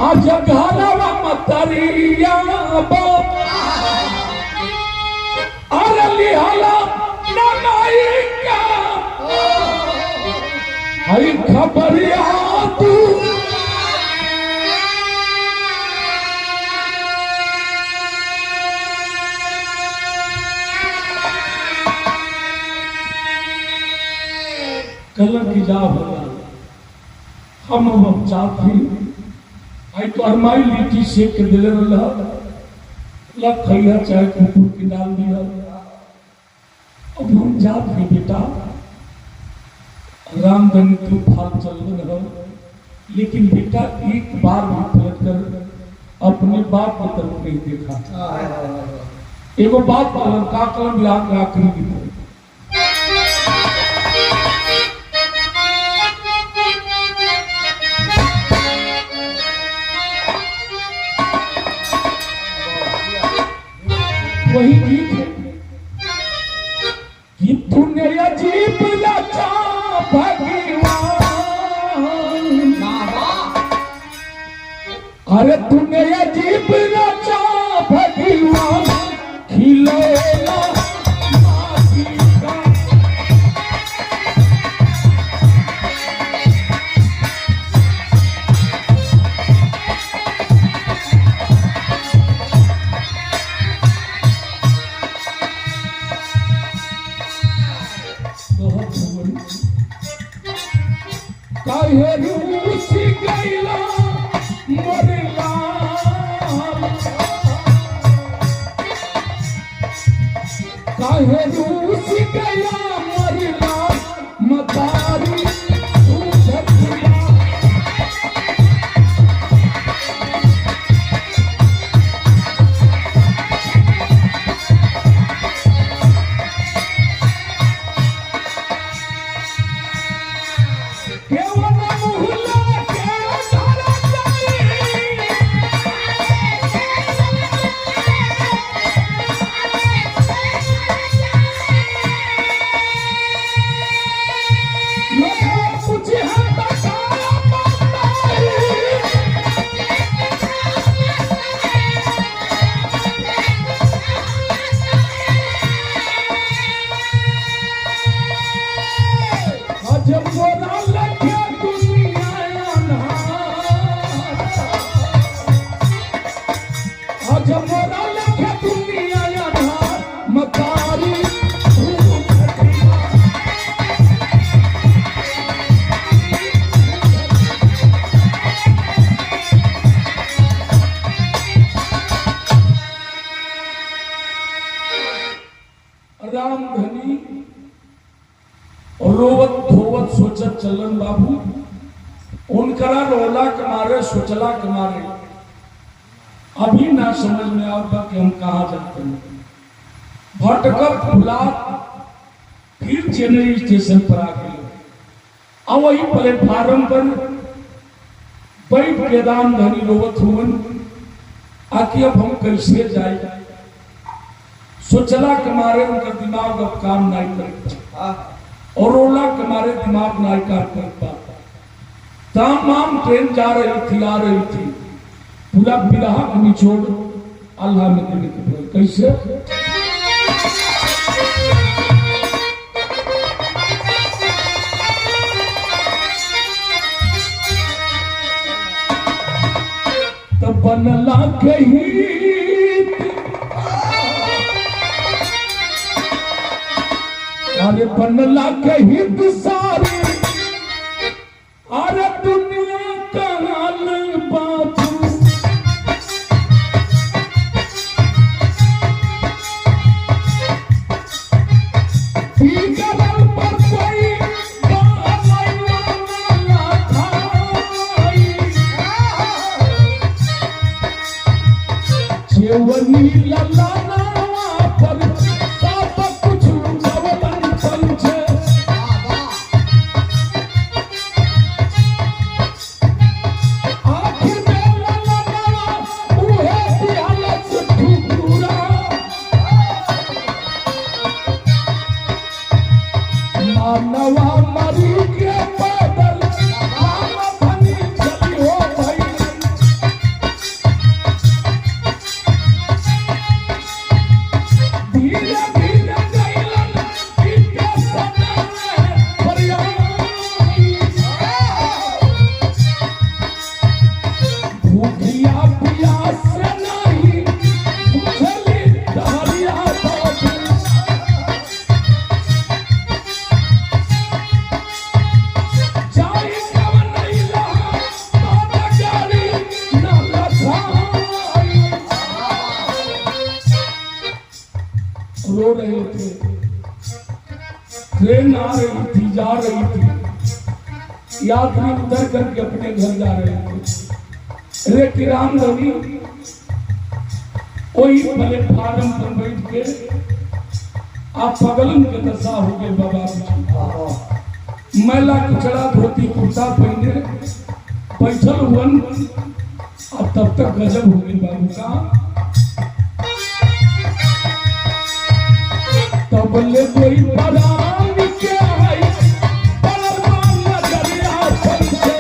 आज घरवा मतरिया अरे लिहाला ननाइका हई खबरिया तू कलर की जा हम चाहती आई तो अरमाई लिट्टी सेक के दिले लग खैया चाहे कुकुर की डाल दिया। अब हम जात भी बेटा रामधन तू फाल चल रहा लेकिन बेटा एक बार भी पलट कर अपने बाप की तरफ नहीं देखा। एगो बात कलम का कलम याद आखिरी की वही गीत है कि तूने अजीब लचा भगवान अरे तूने अजीब लचा भगवान खिलौना काहे रूस गईला मोरला काहे रूस गईला मोरला मतारी तू धरला रामधनी रोवत धोवत सोचत चलन बाबू उनकरा रोला के मारे सोचला के मारे अभी ना समझ में आता कि हम कहा जाते हैं। भटकत भुलात फिर चेन्नई स्टेशन पर आ गए और वही प्लेटफार्म पर बैठ के रामधनी रोवत हुवन आखिर अब हम कैसे जाए सोचला के मारे उनका दिमाग अब काम नहीं करता और रोला के मारे दिमाग नहीं काम करता। तमाम ट्रेन जा रही थी आ रही थी पूरा बिरहा को निचोड़ अल्लाह में देने के बाद कैसे तो बनला कहीं अरे बनला के हित सारे अरे दुनिया का हाल बाबू पर कोई जेवनी लला पर रो रहे थे। ट्रेन आ रही थी, जा रही थी, यात्री उतर करके अपने घर जा रहे थे। अरे कि राम रवि वही प्लेटफार्म पर बैठ के आप पगलन के दशा हो गए बाबा। मैला कुचड़ा धोती कुर्ता पहने बैठल हुन और तब तक गजब हो गई बाबू का। तब बोले कोई परान के आई परमान नजरिया चलते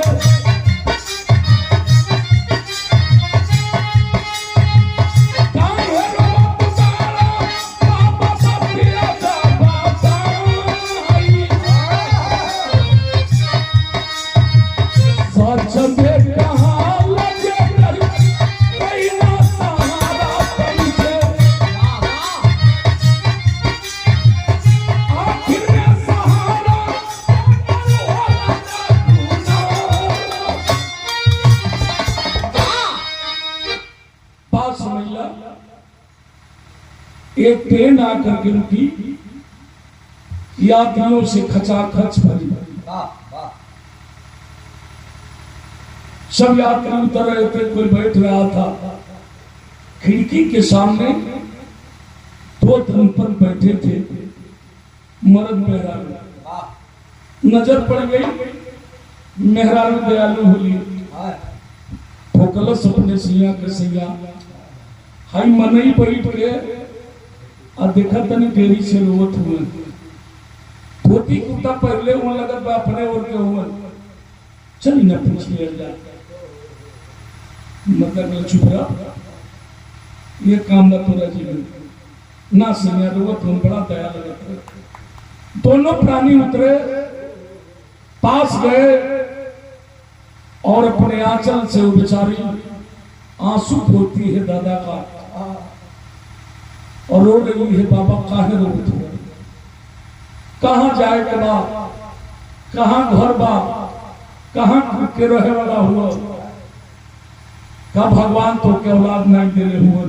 एक ट्रेन आकर के रुकी, यात्रियों से खचाखच भरी। सब यात्री उतर रहे थे, कोई बैठ रहा था। खिड़की के सामने दो धन पर बैठे थे मर्द मेहरारू। नजर पड़ गई, मेहरारू दयालु होली ठोकलस अपने सिया के सिया। हाई मनई बैठ के और देखा तनी देरी से रोवत हुए। धोती कुर्ता पहले हुआ लगत बा अपने और के हुआ। चली ना पूछ लिया जा, मतलब चुप रहा, ये काम ना तोरा जीवन ना सिया रोवत हुआ। बड़ा दया लगता। दोनों प्राणी उतरे, पास गए और अपने आंचल से वो बेचारी आंसू पोती है दादा का और रो रही है। बाबा काहे रोते हो? कहाँ जाए के बा, कहाँ घर बा, कहाँ के रहे वाला हुआ? का भगवान तो के औलाद नहीं दे रहे हुए।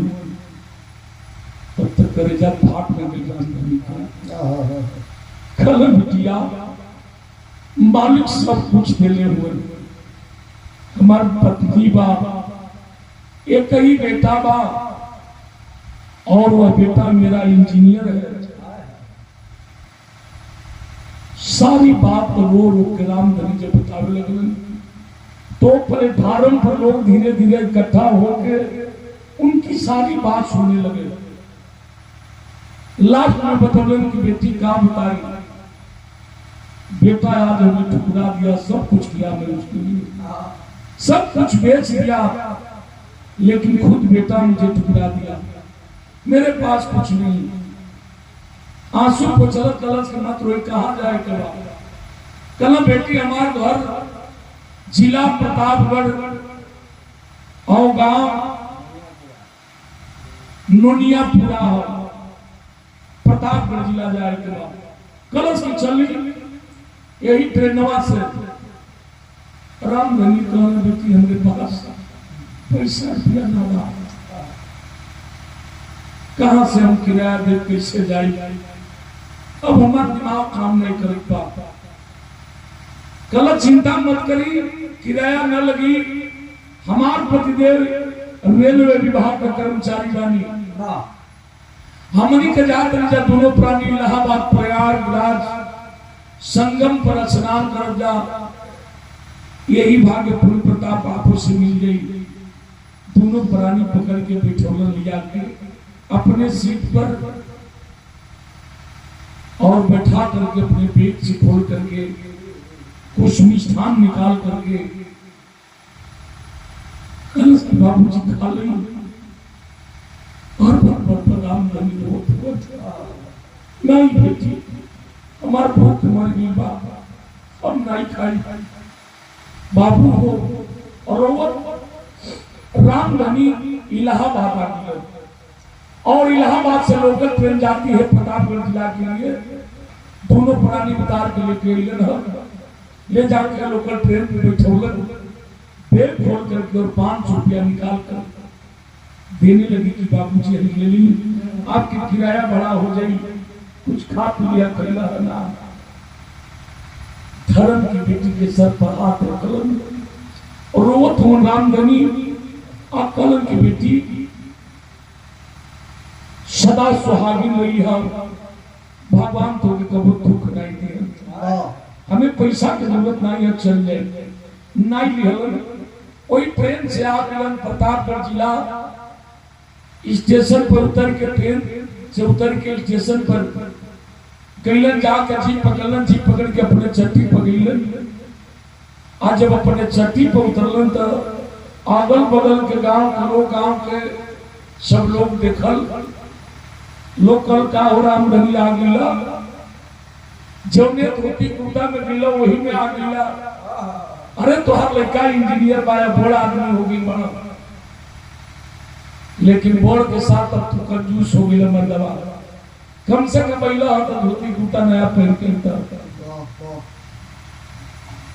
तब तक करेजा फाट में कल बिटिया मालिक सब कुछ देले हुए। हमार पत्नी बा, एक ही बेटा बा और वह बेटा मेरा इंजीनियर है। सारी बात रो रो के रामधनी जब बतावे लगे तो प्लेटफार्म पर लोग धीरे धीरे इकट्ठा होकर उनकी सारी बात सुनने लगे। लास्ट में बतावे कि बेटी का बताई, बेटा आज हमें ठुकरा दिया, सब कुछ किया मैंने उसके लिए, सब कुछ बेच दिया, लेकिन खुद बेटा मुझे ठुकरा दिया। मेरे पास कुछ नहीं। आंसू को चलत कलश के मत रोए, कहाँ जाए कला? कला बेटी हमार घर जिला प्रतापगढ़ और गांव नोनियापुरा हो, प्रतापगढ़ जिला जाए कला। कलश की चली यही ट्रेनवा से। रामधनी कहने बेटी हमारे पास पैसा रुपया ना रहा, कहां से हम किराया दे, कैसे जाए? अब हमारा दिमाग काम नहीं कर पा। कल चिंता मत करी, किराया न लगी। हमार पतिदेव रेलवे विभाग का कर्मचारी बानी। हमनी के जात जा दोनों प्राणी इलाहाबाद प्रयागराज संगम पर स्नान कर जा। यही भाग्य पूर्ण प्रताप आपस से मिल गई। दोनों प्राणी पकड़ के बैठौलन लिया के अपने सीट पर और बैठा करके अपने पेट से खोल करके कुछ मिष्ठान निकाल करके बाबूजी खा लें और रामधनी नहीं बेटी हमार भूख मर गई, बाप हम नहीं खाई। बाबू हो और रामधनी इलाहाबाद आ गया और इलाहाबाद से लोकल ट्रेन जाती है प्रतापगढ़ जिला के लिए। दोनों प्राणी उतार के लेके ले जाकर लोकल ट्रेन पे बैठौलन, बैग खोल करके और 500 रुपया निकाल कर देने लगी कि बाबूजी अभी ले ली, आपकी किराया बड़ा हो जाए, कुछ खा पी लिया करेला ना। धर्म की बेटी के सर पर हाथ है कलम, और रोवत हो रामधनी आ कलम की बेटी सदा सुहागिन रही है। भगवान तो कबू दुख नहीं दिए, हमें पैसा की जरूरत नहीं है, चल जाए नहीं लिहलन। वही ट्रेन से आगलन प्रतापगढ़ जिला स्टेशन पर उतर के, ट्रेन से उतर के स्टेशन पर गईलन, जाकर जीप पकड़लन, जीप पकड़ के अपने चट्टी पकड़लन। आज जब अपने चट्टी पर उतरलन तो अगल बगल के गांव के लोग, गांव के सब लोग देखल, लोग कल का हो रामधनी आ गिला, जौने धोती कुर्ता में गिला वही में आ गिला। अरे तोहार लड़का इंजीनियर बाया, बड़ा आदमी हो गई बना, लेकिन बोर्ड के साथ अब तू कंजूस हो गई मर्दवा। कम से कम महिला हो तो धोती कुर्ता नया पहन के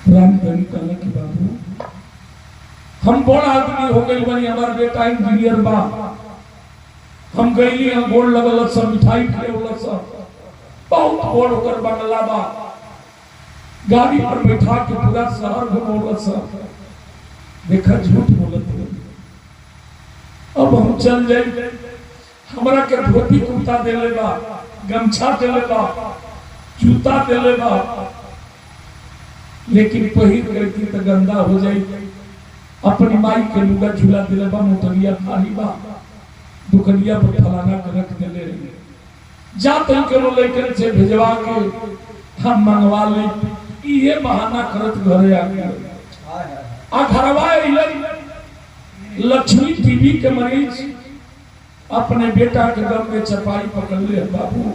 रामधनी कहने की बाबू हम बड़ा आदमी हो गई बनी, हमार बेटा इंजीनियर बा, हम गईली, हम बोर्ड लगल सब, मिठाई खिलौल सब, बहुत बोर्ड होकर बंगला बा, गाड़ी पर बैठा के पूरा शहर घुमौल सब। देखा झूठ बोलत हो, अब हम चल जाए, हमरा के धोती कुर्ता देले बा, गमछा देले बा, जूता देले बा, लेकिन पहिर करके तो गंदा हो जाए। अपनी माई के लुगा झूला दिले बा, मोटरिया खाली बा, दुकनिया पर फलाना के रख दिले, जा तई करो लेकर से भेजवा के हम मंगवा ले, ये बहाना करत घरे आ गया। आ घरवा लक्ष्मी टीबी के मरीज अपने बेटा के गम में चपाई पकड़ ले बाबू।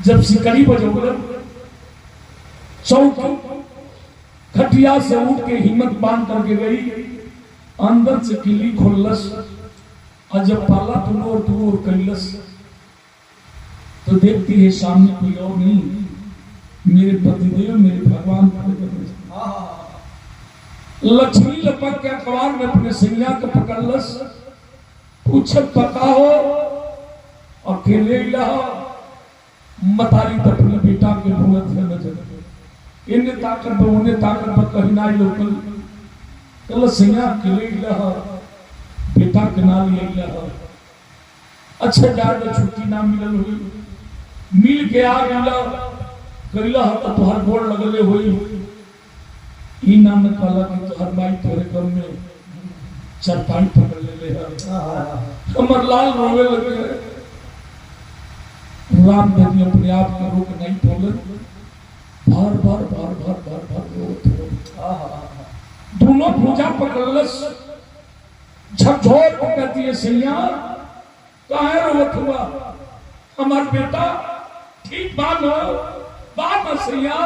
जब सिकड़ी बजौलन, चौक खटिया से उठ के हिम्मत बांध करके गई, अंदर से किली खोलस, और जब पाला दूर कैलस तो देखती है सामने कोई और नहीं, मेरे पतिदेव, मेरे भगवान। लक्ष्मी लपक के अखबार में अपने सैया को पकड़लस, पूछत पका हो अकेले मतारी तो अपने बेटा के भूलत है नजर, इन्हें ताकत उन्हें ताकत कहीं ना लोकल, चलो सैया अकेले बेटा के नाम ले। अच्छा ज्यादा छुट्टी ना मिलल हुई, मिल के आ गया कइला तो तोहर गोड़ लगले हुई, ई नाम कहला कि तोहर माई तोरे घर में चरपाई पकड़ ले है। हमर लाल रोवे लगे, रामधनी अपने आप को रोक नहीं बोलन, बार बार बार बार बार बार रोत। दोनों पूजा पकड़लस, झकझोर को कहती है सैया काहे रोत हुआ, हमार बेटा ठीक बात सैया।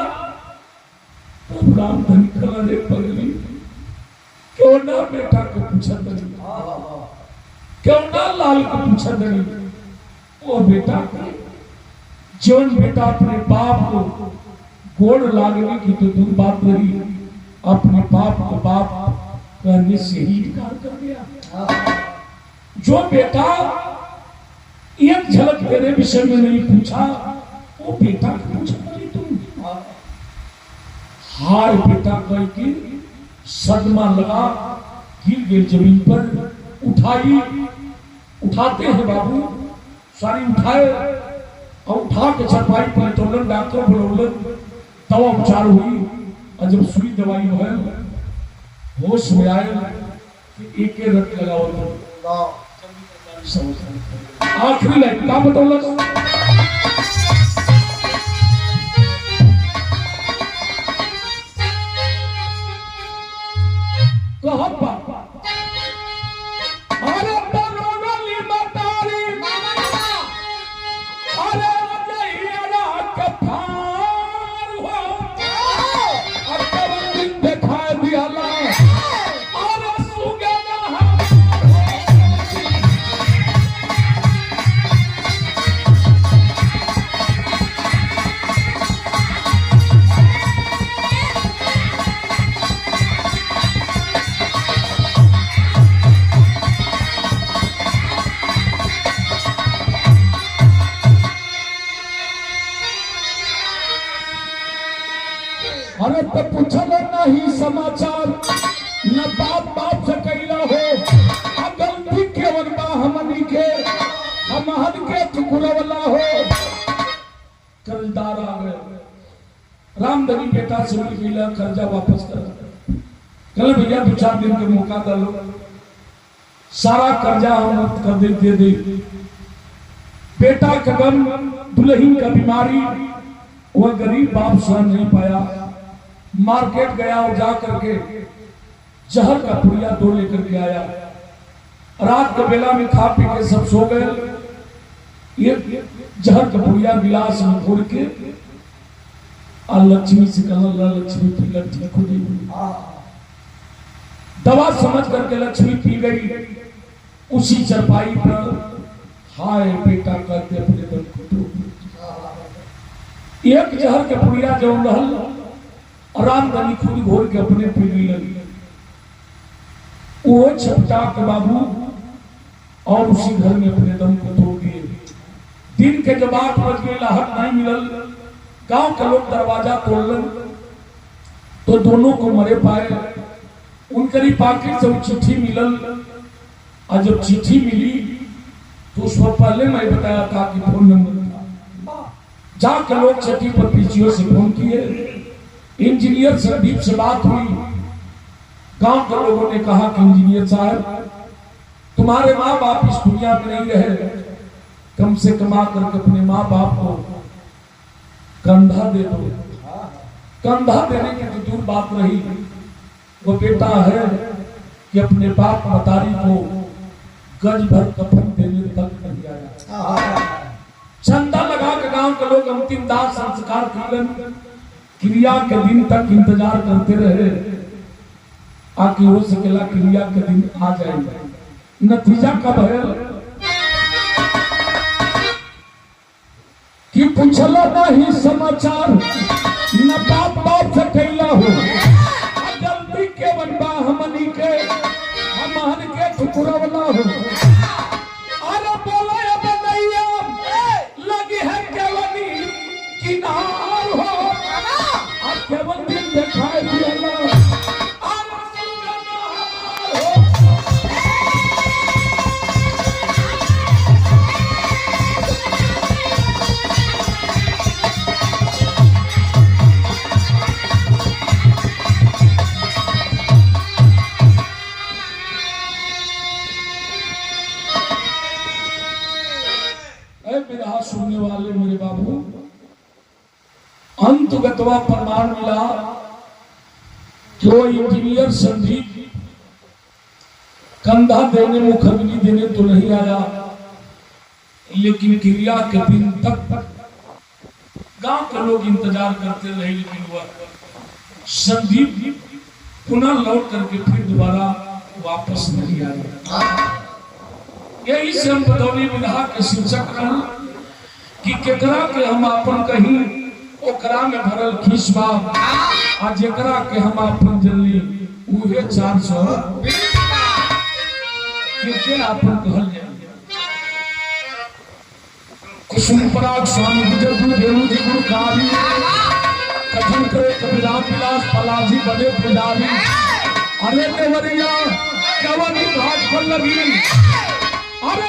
रामधनी खला रे पगली, क्यों ना बेटा को पूछा दरी, क्यों ना लाल को पूछा दरी। वो बेटा जीवन बेटा अपने बाप को गोड़ लागने की तो दूर बात रही, अपने बाप को बाप करने से ही इनकार कर गया। जो बेटा एक झलक तेरे विषय में नहीं पूछा, वो बेटा को पूछा नहीं तुम। हाय बेटा कह के सदमा लगा, गिर गई जमीन पर, उठाते हैं बाबू, सारी उठाए और उठा के चरपाई पर तोलन, डॉक्टर बुलौलन, दवा उपचार हुई, और जब सुई दवाई भय होश में आए, एक रट लगाओ, आखिरी लाइन का बतौलन, कहा पापा अरे बरोली मतारी, अरे जहिया के फार हो, अब दिन देखा दियाला, अरे सुगना हम अरे तो पूछल नहीं समाचार न बाप से कैला हो आ गलती केवल बा हमनी के हमहन के ठुकुरवला हो। कर्जदार आ गए, रामधनी बेटा से मिल मिला कर्जा वापस कर। कल भैया 2-4 दिन के मौका दलो, सारा कर्जा हम कर दे। बेटा का गम, दुल्हन का बीमारी, वह गरीब बाप सहन नहीं पाया, मार्केट गया और जा करके जहर का पुड़िया 2 लेकर के आया। रात के बेला में खा पी के सब सो गए। ये जहर का पुड़िया गिलास में घोर के लक्ष्मी से कहला, लक्ष्मी पी, लक्ष्मी खुद ही दवा समझ करके लक्ष्मी पी गई। उसी चरपाई पर हाय बेटा करते अपने दम को तोड़। एक जहर के पुड़िया जो रहल रामधनी खुद घोर के अपने पीने लगी। वो छपटा के बाबू और उसी घर में अपने दम को तोड़ दिए। दिन के जब 8 बज गए, लाहट नहीं मिलल, गांव के लोग दरवाजा तोड़लन तो दोनों को मरे पाए। उनकरी पाकिट से चिट्ठी मिलल, और जब चिट्ठी मिली तो उस पर पहले मैं बताया था कि फोन नंबर था। जाके लोग चिट्ठी पर पीछे से फोन किए, इंजीनियर संदीप से बात हुई। गांव के लोगों ने कहा कि इंजीनियर साहब, तुम्हारे माँ बाप इस दुनिया में नहीं रहे, कम से कमा करके अपने माँ बाप को कंधा दे दो। कंधा देने की तो दूर बात रही, वो बेटा है कि अपने बाप मतारी को गज भर कफन देने तक नहीं आया। चंदा लगा के गांव के लोग अंतिम दाह संस्कार क्रिया के दिन तक इंतजार करते रहे, आकि हो सकेला क्रिया के दिन आ जाएगा। नतीजा कब है कि पूछला नहीं समाचार न बाप से कैला हो। जल्दी के बनबा हमनी के हमहन के ठुकुरवला हो। अरे बोला अब नैया लगी है केवनी किनार हो। अब केवल दिन दिखाई दिया सुनने वाले मेरे बाबू। अंतगतवा प्रमाण मिला कि वो इंजीनियर संदीप कंधा देने, मुखग्नि देने तो नहीं आया, लेकिन क्रिया के दिन तक गांव के लोग इंतजार करते रहे, लेकिन वह संदीप पुनः लौट करके फिर दोबारा वापस नहीं आया। यही से हम बदौली विधा के शीर्षक कि केकरा के हम अपन कहीं ओकरा में भरल खिसबा, आ जेकरा के हम अपन जल्दी उहे 400 के अपन कहल जाए। कुसुम पराग स्वामी विजय देवू जी गुरु कारी, कथन करे कबीरा विलास पलाजी बने पुजारी। अरे देवरिया कवन घाट पर लगी, अरे